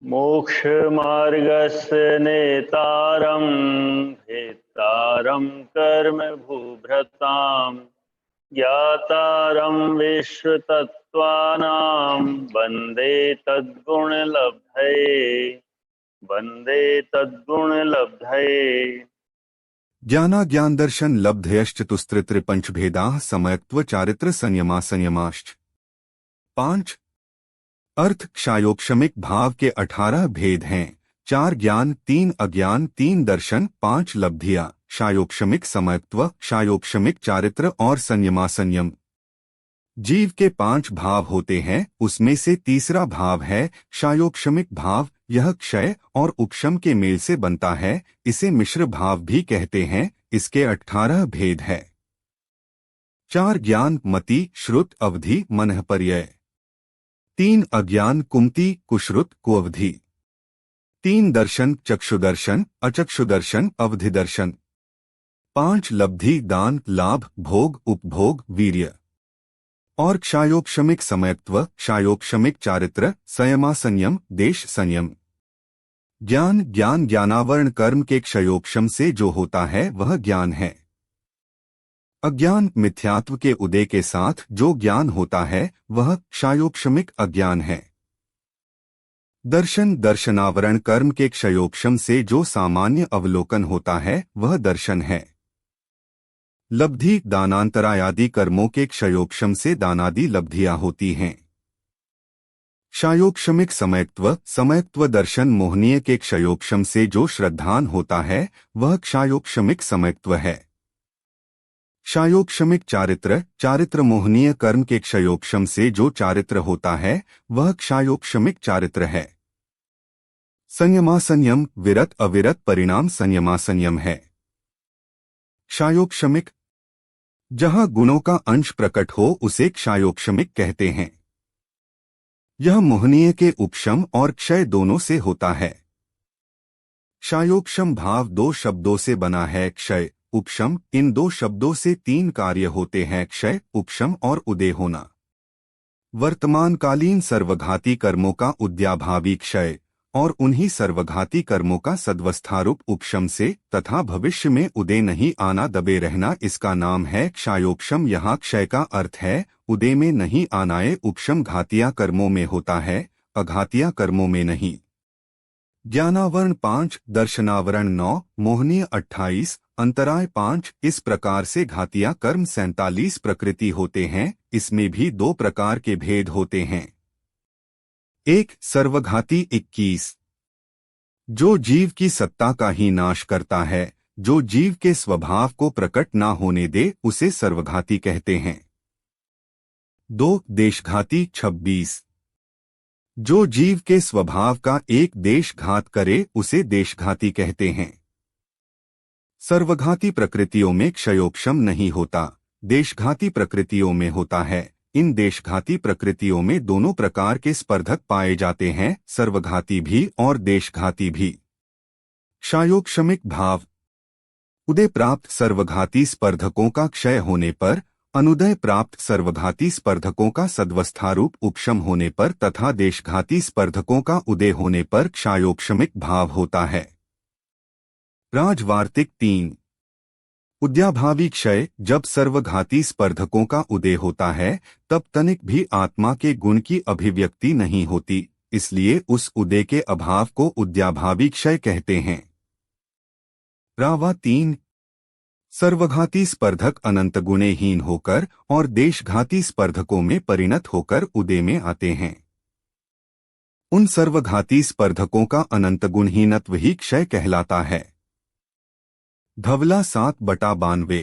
मोक्षमार्गस्य नेतारं भेत्तारं कर्म भूभृतां ज्ञातारं विश्वतत्त्वानां वन्दे तद्गुणलब्धये। ज्ञाना ज्ञान दर्शन लब्धयश्चतुस्त्रित्रिपंच भेदाः समयत्व चारित्र संयमा संयमाश्च। 5 अर्थ क्षायोक्षमिक भाव के 18 भेद हैं। 4 ज्ञान, 3 अज्ञान, 3 दर्शन, 5 लब्धियां। क्षायोक्षमिक समयत्व, क्षायोक्षमिक चारित्र और संयमा संयम। जीव के 5 भाव होते हैं, उसमें से तीसरा भाव है क्षायोक्षमिक भाव। यह क्षय और उपशम के मेल से बनता है, इसे मिश्र भाव भी कहते हैं। इसके 18 भेद है। 4 ज्ञान, मति, श्रुत, अवधि, मनःपर्यय। 3 अज्ञान, कुमति, कुश्रुत, कुअवधि। 3 दर्शन, चक्षुदर्शन, अचक्षुदर्शन, अवधिदर्शन। 5 लब्धि, दान, लाभ, भोग, उपभोग, वीर्य। और क्षायोक्षमिक समयत्व, क्षायोक्षमिक चारित्र, संयमा संयम, देश संयम। ज्ञान, ज्ञान ज्ञानावरण कर्म के क्षयोक्षम से जो होता है वह ज्ञान है। अज्ञान, मिथ्यात्व के उदय के साथ जो ज्ञान होता है वह क्षायोक्षमिक अज्ञान है। दर्शन, दर्शनावरण कर्म के क्षयोक्षम से जो सामान्य अवलोकन होता है वह दर्शन है। लब्धि, दानांतरायादि कर्मों के क्षयोक्षम से दानादि लब्धियां होती हैं। क्षायोक्षमिक समयत्व, समयत्व दर्शन मोहनीय के क्षयोक्षम से जो श्रद्धान होता है वह क्षायोक्षमिक समयत्व है। क्षायोक्षमिक चारित्र, चारित्र मोहनीय कर्म के क्षयोक्षम से जो चारित्र होता है वह क्षायोक्षमिक चारित्र है। संयमा संयम, विरत अविरत परिणाम संयमा संयम है। क्षायोक्षमिक, जहां गुणों का अंश प्रकट हो उसे क्षायोक्षमिक कहते हैं। यह मोहनीय के उपशम और क्षय दोनों से होता है। क्षायोक्षम भाव 2 शब्दों से बना है, क्षय, उपशम। इन 2 शब्दों से 3 कार्य होते हैं, क्षय, उपशम और उदय होना। वर्तमानकालीन सर्वघाती कर्मों का उद्याभावी क्षय और उन्हीं सर्वघाती कर्मों का सद्वस्थारूप उपशम से तथा भविष्य में उदय नहीं आना, दबे रहना, इसका नाम है क्षायोक्षम। यहाँ क्षय का अर्थ है उदय में नहीं आनाए। उपशम घातिया कर्मों में होता है, अघातिया कर्मों में नहीं। ज्ञानावरण 5, दर्शनावरण 9, मोहनीय 28, अंतराय 5। इस प्रकार से घातिया कर्म 47 प्रकृति होते हैं। इसमें भी 2 प्रकार के भेद होते हैं। 1 सर्वघाती 21, जो जीव की सत्ता का ही नाश करता है, जो जीव के स्वभाव को प्रकट ना होने दे उसे सर्वघाती कहते हैं। 2 देशघाती 26, जो जीव के स्वभाव का एक देशघात करे उसे देशघाती कहते हैं। सर्वघाती प्रकृतियों में क्षयोक्षम नहीं होता, देशघाती प्रकृतियों में होता है। इन देशघाती प्रकृतियों में दोनों प्रकार के स्पर्धक पाए जाते हैं, सर्वघाती भी और देशघाती भी। क्षायोक्षमिक भाव, उदय प्राप्त सर्वघाती स्पर्धकों का क्षय होने पर, अनुदय प्राप्त सर्वघाती स्पर्धकों का सद्वस्थारूप उपशम होने पर तथा देशघाती स्पर्धकों का उदय होने पर क्षायोक्षमिक भाव होता है। राजवार्तिक 3, उद्याभावी क्षय, जब सर्वघाती स्पर्धकों का उदय होता है तब तनिक भी आत्मा के गुण की अभिव्यक्ति नहीं होती, इसलिए उस उदय के अभाव को उद्याभावी क्षय कहते हैं। रावा 3, सर्वघाती स्पर्धक अनंत गुणहीन होकर और देशघाती स्पर्धकों में परिणत होकर उदय में आते हैं। उन सर्वघाती स्पर्धकों का अनंत गुणहीनत्व ही क्षय कहलाता है। धवला 7/92,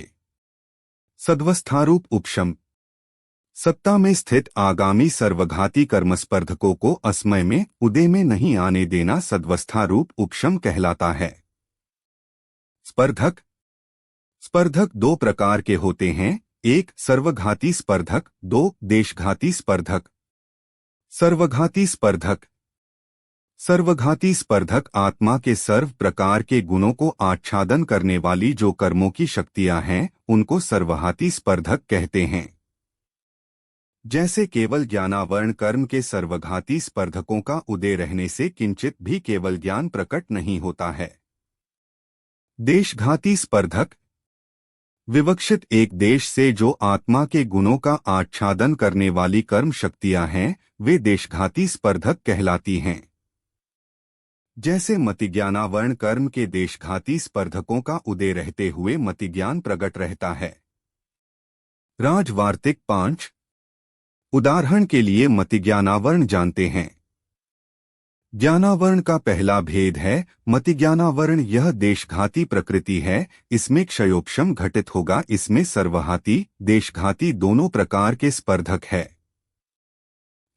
सद्वस्थारूप उपशम, सत्ता में स्थित आगामी सर्वघाती कर्मस्पर्धकों को असमय में उदय में नहीं आने देना सद्वस्थारूप उपशम कहलाता है। स्पर्धक, स्पर्धक 2 प्रकार के होते हैं, 1 सर्वघाती स्पर्धक, 2 देशघाती स्पर्धक। सर्वघाती स्पर्धक, सर्वघाती स्पर्धक आत्मा के सर्व प्रकार के गुणों को आच्छादन करने वाली जो कर्मों की शक्तियां हैं उनको सर्वघाती स्पर्धक कहते हैं। जैसे केवल ज्ञानावरण कर्म के सर्वघाती स्पर्धकों का उदय रहने से किंचित भी केवल ज्ञान प्रकट नहीं होता है। देशघाती स्पर्धक विवक्षित एक देश से जो आत्मा के गुणों का आच्छादन करने वाली कर्म शक्तियां हैं, वे देशघाती स्पर्धक कहलाती हैं। जैसे मतिज्ञानावरण कर्म के देशघाती स्पर्धकों का उदय रहते हुए मतिज्ञान प्रकट रहता है। राजवार्तिक 5 उदाहरण के लिए मतिज्ञानावरण जानते हैं। ज्ञानावरण का पहला भेद है मतिज्ञानावरण। यह देशघाती प्रकृति है, इसमें क्षयोक्षम घटित होगा। इसमें सर्वहाती देशघाती दोनों प्रकार के स्पर्धक है।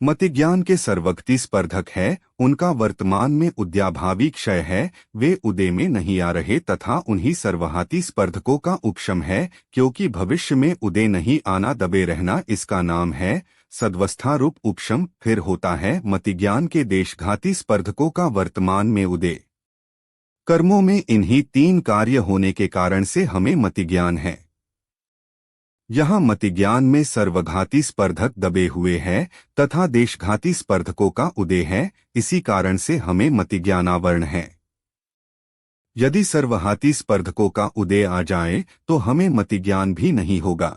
मतिज्ञान के सर्वगति स्पर्धक है, उनका वर्तमान में उद्याभावी क्षय है, वे उदय में नहीं आ रहे तथा उन्हीं सर्वहाती स्पर्धकों का उपशम है, क्योंकि भविष्य में उदय नहीं आना दबे रहना इसका नाम है। सद्वस्था रूप उपशम फिर होता है मतिज्ञान के देशघाती स्पर्धकों का वर्तमान में उदय। कर्मों में इन्हीं 3 कार्य होने के कारण से हमें मतिज्ञान है। यहाँ मतिज्ञान में सर्वघाती स्पर्धक दबे हुए हैं तथा देशघाती स्पर्धकों का उदय है, इसी कारण से हमें मतिज्ञानावरण है। यदि सर्वहाती स्पर्धकों का उदय आ जाए तो हमें मतिज्ञान भी नहीं होगा।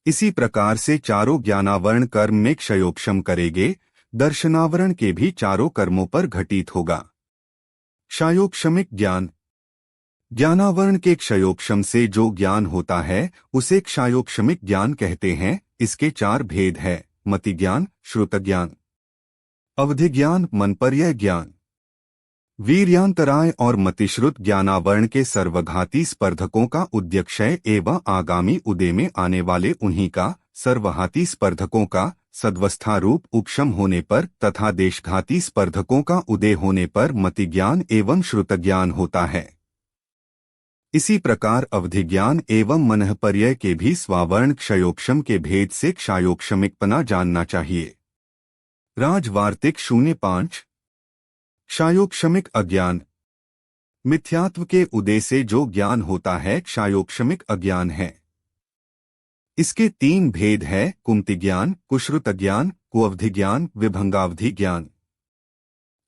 इसी प्रकार से चारों ज्ञानावरण कर्म में क्षयोक्षम करेंगे, दर्शनावरण के भी चारों कर्मों पर घटित होगा। क्षयोक्षमिक ज्ञान ज्ञानावरण के क्षयोक्षम से जो ज्ञान होता है उसे क्षयोक्षमिक ज्ञान कहते हैं। इसके 4 भेद है मतिज्ञान, श्रुतज्ञान, अवधिज्ञान, मनपर्यय ज्ञान। वीर्यांतराय और मतिश्रुत ज्ञानावरण के सर्वघाती स्पर्धकों का उद्यक्षय एवं आगामी उदय में आने वाले उन्हीं का सर्वहाती स्पर्धकों का सद्वस्था रूप उपशम होने पर तथा देशघाती स्पर्धकों का उदय होने पर मतिज्ञान एवं श्रुतज्ञान होता है। इसी प्रकार अवधिज्ञान एवं मनःपर्यय के भी स्वावर्ण क्षयोक्षम के भेद से क्षयोक्षमिकपना जानना चाहिए। राजवार्तिक 05 क्षयोक्षमिक अज्ञान मिथ्यात्व के उदय से जो ज्ञान होता है क्षयोक्षमिक अज्ञान है। इसके 3 भेद है कुमतिज्ञान, कुश्रुतज्ञान, कुअवधिज्ञान, विभंगावधि ज्ञान।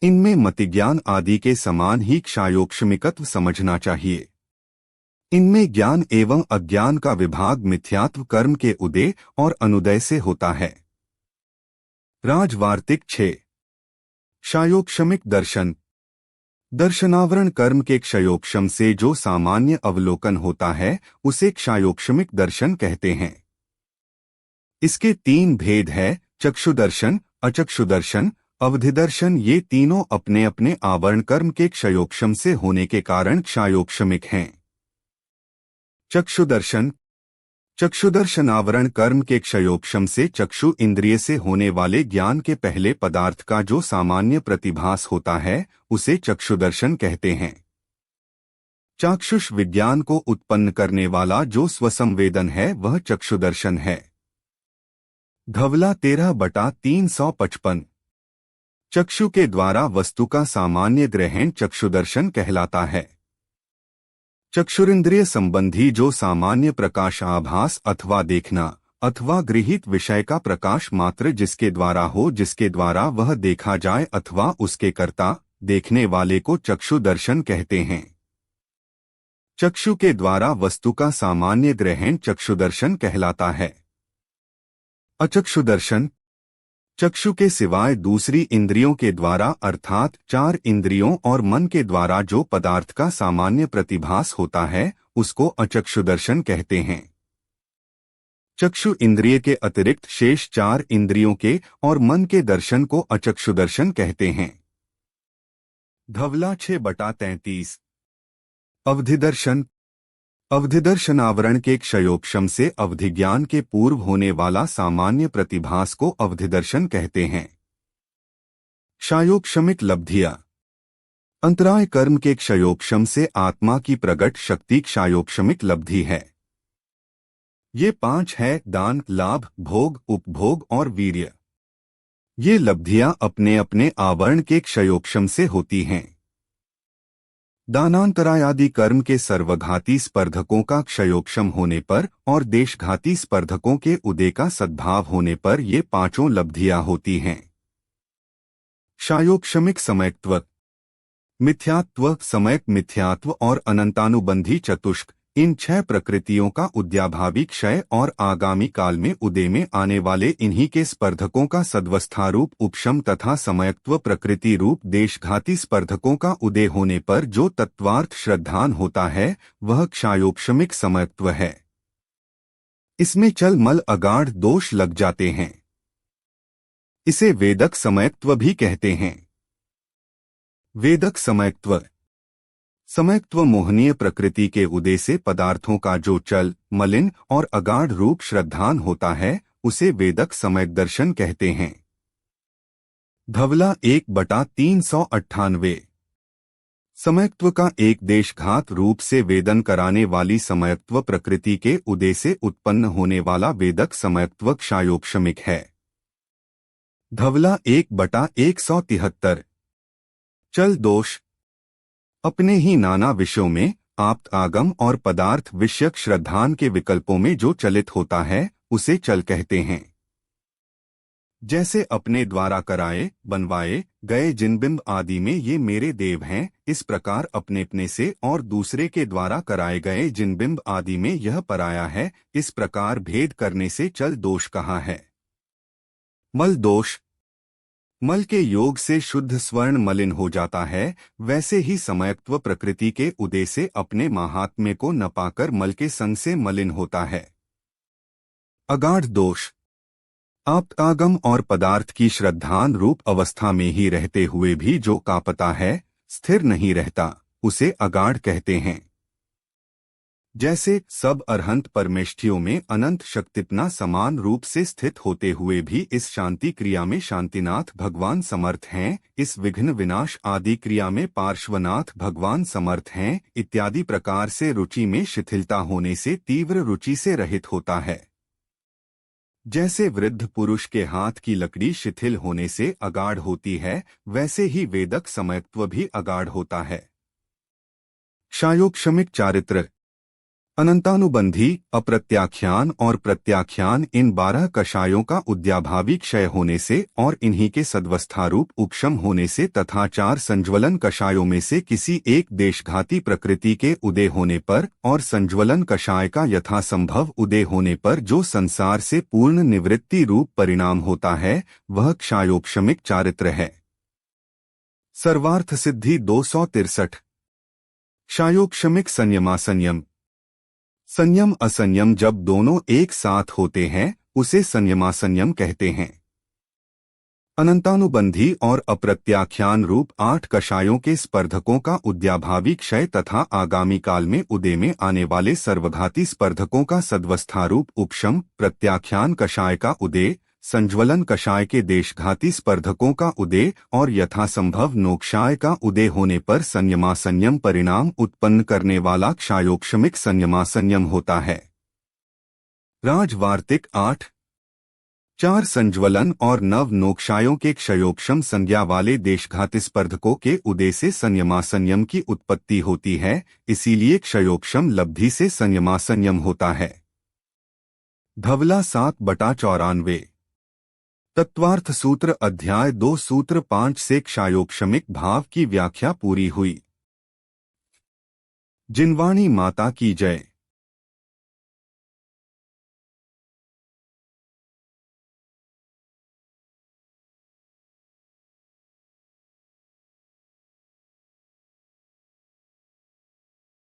इनमें मतिज्ञान आदि के समान ही क्षयोक्षमिकत्व समझना चाहिए। इनमें ज्ञान एवं अज्ञान का विभाग मिथ्यात्व कर्म के उदय और अनुदय से होता है। राजवार्तिक 6 क्षयोक्षमिक दर्शन दर्शनावरण कर्म के क्षयोक्षम से जो सामान्य अवलोकन होता है उसे क्षयोक्षमिक दर्शन कहते हैं। इसके 3 भेद है चक्षुदर्शन, अचक्षुदर्शन, अवधिदर्शन। ये तीनों अपने अपने आवरण कर्म के क्षयोक्षम से होने के कारण क्षयोक्षमिक हैं। चक्षुदर्शन चक्षुदर्शन आवरण कर्म के क्षयोक्षम से चक्षु इंद्रिय से होने वाले ज्ञान के पहले पदार्थ का जो सामान्य प्रतिभास होता है उसे चक्षुदर्शन कहते हैं। चाक्षुष विज्ञान को उत्पन्न करने वाला जो स्वसंवेदन है वह चक्षुदर्शन है। धवला 13/355 चक्षु के द्वारा वस्तु का सामान्य ग्रहण चक्षुदर्शन कहलाता है। चक्षुरिंद्रिय संबंधी जो सामान्य प्रकाश आभास अथवा देखना अथवा गृहीत विषय का प्रकाश मात्र जिसके द्वारा हो, जिसके द्वारा वह देखा जाए अथवा उसके कर्ता देखने वाले को चक्षुदर्शन कहते हैं। चक्षु के द्वारा वस्तु का सामान्य ग्रहण चक्षुदर्शन कहलाता है। अचक्षुदर्शन चक्षु के सिवाय दूसरी इंद्रियों के द्वारा अर्थात 4 इंद्रियों और मन के द्वारा जो पदार्थ का सामान्य प्रतिभास होता है उसको अचक्षुदर्शन कहते हैं। चक्षु इंद्रिय के अतिरिक्त शेष 4 इंद्रियों के और मन के दर्शन को अचक्षुदर्शन कहते हैं। धवला 6/33 अवधिदर्शन अवधिदर्शन आवरण के क्षयोक्षम से अवधिज्ञान के पूर्व होने वाला सामान्य प्रतिभास को अवधिदर्शन कहते हैं। क्षयोक्षमिक लब्धियां अंतराय कर्म के क्षयोक्षम से आत्मा की प्रगट शक्ति क्षयोक्षमिक लब्धि है। ये 5 है दान, लाभ, भोग, उपभोग और वीर्य। ये लब्धियां अपने अपने आवरण के क्षयोक्षम से होती हैं। दानांतरायादि कर्म के सर्वघाती स्पर्धकों का क्षयोक्षम होने पर और देशघाती स्पर्धकों के उदय का सद्भाव होने पर ये पांचों लब्धियां होती हैं। क्षयोक्षमिक समयत्व, मिथ्यात्व, समयक मिथ्यात्व और अनंतानुबंधी चतुष्क, इन छह प्रकृतियों का उद्याभावी क्षय और आगामी काल में उदय में आने वाले इन्हीं के स्पर्धकों का सद्वस्थारूप उपशम तथा समयत्व प्रकृति रूप देशघाती स्पर्धकों का उदय होने पर जो तत्वार्थ श्रद्धान होता है वह क्षयोक्षमिक समयत्व है। इसमें चल मल अगाढ़ दोष लग जाते हैं। इसे वेदक समयत्व भी कहते हैं। वेदक समयत्व, समयत्व मोहनीय प्रकृति के उदय से पदार्थों का जो चल मलिन और अगाढ़ रूप श्रद्धान होता है उसे वेदक समयक दर्शन कहते हैं। धवला 1/398। समयत्व का एक देशघात रूप से वेदन कराने वाली समयत्व प्रकृति के उदय से उत्पन्न होने वाला वेदक समयत्व क्षयोक्षमिक है। धवला 1/173। चल दोष, अपने ही नाना विषयों में आप्त आगम और पदार्थ विषयक श्रद्धान के विकल्पों में जो चलित होता है उसे चल कहते हैं। जैसे अपने द्वारा कराए बनवाए गए जिनबिंब आदि में ये मेरे देव हैं, इस प्रकार अपने अपने से और दूसरे के द्वारा कराए गए जिनबिंब आदि में यह पराया है, इस प्रकार भेद करने से चल दोष कहा है। मल दोष, मल के योग से शुद्ध स्वर्ण मलिन हो जाता है, वैसे ही समयत्व प्रकृति के उदय से अपने माहात्म्य को न पाकर मल के संग से मलिन होता है। अगाढ़ दोष, आप्तागम और पदार्थ की श्रद्धान रूप अवस्था में ही रहते हुए भी जो कांपता है, स्थिर नहीं रहता, उसे अगाढ़ कहते हैं। जैसे सब अरहंत परमेष्ठियों में अनंत शक्तिपना समान रूप से स्थित होते हुए भी इस शांति क्रिया में शांतिनाथ भगवान समर्थ हैं, इस विघ्न विनाश आदि क्रिया में पार्श्वनाथ भगवान समर्थ हैं, इत्यादि प्रकार से रुचि में शिथिलता होने से तीव्र रुचि से रहित होता है। जैसे वृद्ध पुरुष के हाथ की लकड़ी शिथिल होने से अगाढ़ होती है, वैसे ही वेदक समयत्व भी अगाढ़ होता है। क्षयोक्षमिक चारित्र, अनंतानुबंधी, अप्रत्याख्यान और प्रत्याख्यान, इन 12 कषायों का उद्याभावी क्षय होने से और इन्हीं के सद्वस्थारूप उपशम होने से तथा 4 संज्वलन कषायों में से किसी एक देशघाती प्रकृति के उदय होने पर और संज्वलन कषाय का यथासंभव उदय होने पर जो संसार से पूर्ण निवृत्ति रूप परिणाम होता है वह क्षयोक्षमिक चारित्र है। सर्वार्थ सिद्धि 263। क्षयोक्षमिक संयमासंयम, संयम असंयम जब दोनों एक साथ होते हैं उसे संयमासंयम कहते हैं। अनंतानुबंधी और अप्रत्याख्यान रूप 8 कषायों के स्पर्धकों का उद्याभावी क्षय तथा आगामी काल में उदय में आने वाले सर्वघाती स्पर्धकों का सद्वस्थारूप उपशम, प्रत्याख्यान कषाय का उदय, संज्वलन कषाय के देशघाती स्पर्धकों का उदय और यथासंभव नोक्षाय का उदय होने पर संयमासंयम परिणाम उत्पन्न करने वाला क्षयोक्षमिक संयमासंयम होता है। राजवार्तिक 8। 4 संज्वलन और नव नोक्षायों के क्षयोक्षम संज्ञा वाले देशघाती स्पर्धकों के उदय से संयमासंयम की उत्पत्ति होती है, इसीलिए क्षयोक्षम लब्धि से संयमासंयम होता है। धवला 7/94। तत्वार्थ सूत्र अध्याय 2 सूत्र 5 से क्षयोक्षमिक भाव की व्याख्या पूरी हुई। जिनवाणी माता की जय।